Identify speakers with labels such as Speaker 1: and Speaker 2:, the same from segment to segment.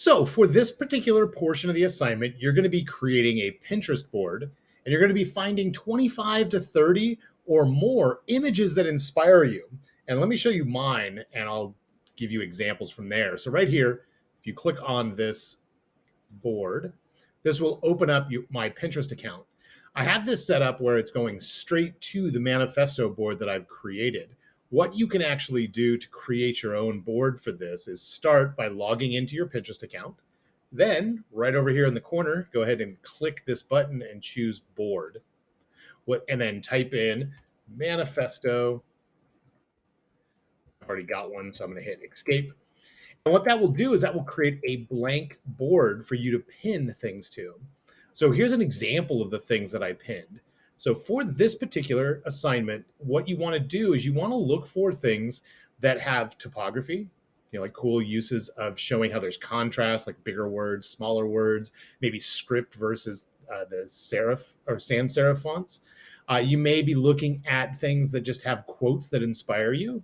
Speaker 1: So, for this particular portion of the assignment, you're going to be creating a Pinterest board and you're going to be finding 25 to 30 or more images that inspire you. And let me show you mine and I'll give you examples from there. So, right here, if you click on this board, this will open up my Pinterest account. I have this set up where it's going straight to the manifesto board that I've created. What you can actually do to create your own board for this is start by logging into your Pinterest account. Then, right over here in the corner, go ahead and click this button and choose board. And then type in manifesto. I've already got one, so I'm going to hit escape. And what that will do is that will create a blank board for you to pin things to. So here's an example of the things that I pinned. So for this particular assignment, what you want to do is you want to look for things that have typography, like cool uses of showing how there's contrast, like bigger words, smaller words, maybe script versus the serif or sans serif fonts. You may be looking at things that just have quotes that inspire you.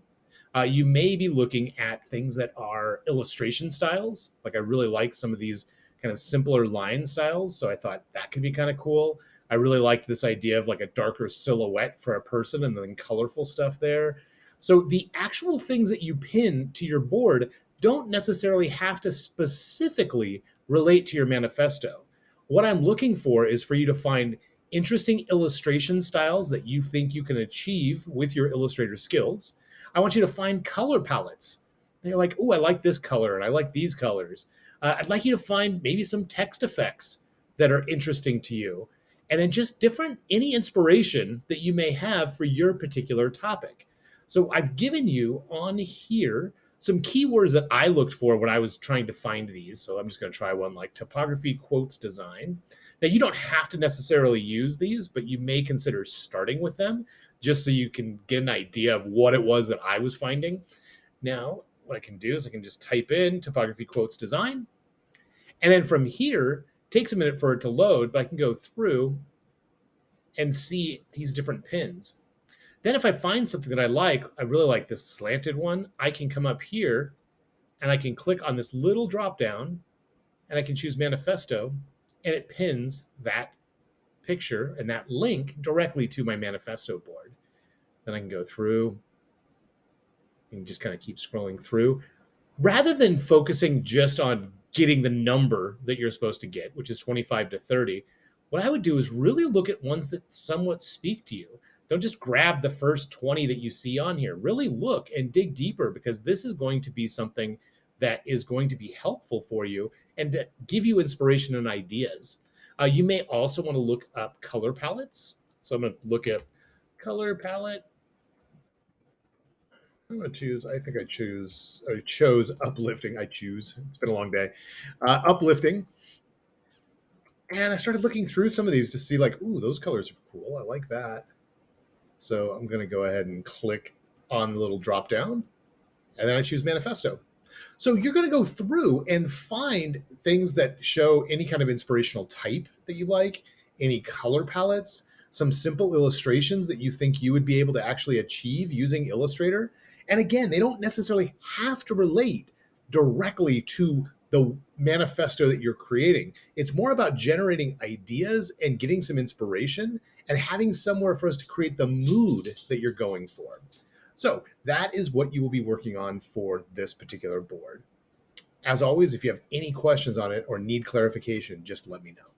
Speaker 1: You may be looking at things that are illustration styles. Like I really like some of these kind of simpler line styles. So I thought that could be kind of cool. I really liked this idea of like a darker silhouette for a person and then colorful stuff there. So the actual things that you pin to your board don't necessarily have to specifically relate to your manifesto. What I'm looking for is for you to find interesting illustration styles that you think you can achieve with your Illustrator skills. I want you to find color palettes. And you're like, oh, I like this color and I like these colors. I'd like you to find maybe some text effects that are interesting to you. And then just any inspiration that you may have for your particular topic. So I've given you on here some keywords that I looked for when I was trying to find these. So I'm just going to try one like typography, quotes, design. Now, you don't have to necessarily use these, but you may consider starting with them just so you can get an idea of what it was that I was finding. Now, what I can do is I can just type in typography, quotes, design. And then from here, it takes a minute for it to load, but I can go through and see these different pins. Then if I find something that I really like this slanted one, I can come up here and I can click on this little drop down and I can choose manifesto and it pins that picture and that link directly to my manifesto board. Then I can go through and just kind of keep scrolling through. Rather than focusing just on getting the number that you're supposed to get, which is 25 to 30, what I would do is really look at ones that somewhat speak to you. Don't just grab the first 20 that you see on here. Really look and dig deeper because this is going to be something that is going to be helpful for you and to give you inspiration and ideas. You may also want to look up color palettes. So I'm going to look at color palette. I'm going to choose, I chose uplifting. It's been a long day. Uplifting. And I started looking through some of these to see like, ooh, those colors are cool. I like that. So I'm going to go ahead and click on the little drop down and then I choose manifesto. So you're going to go through and find things that show any kind of inspirational type that you like, any color palettes, some simple illustrations that you think you would be able to actually achieve using Illustrator. And again, they don't necessarily have to relate directly to the manifesto that you're creating. It's more about generating ideas and getting some inspiration and having somewhere for us to create the mood that you're going for. So that is what you will be working on for this particular board. As always, if you have any questions on it or need clarification, just let me know.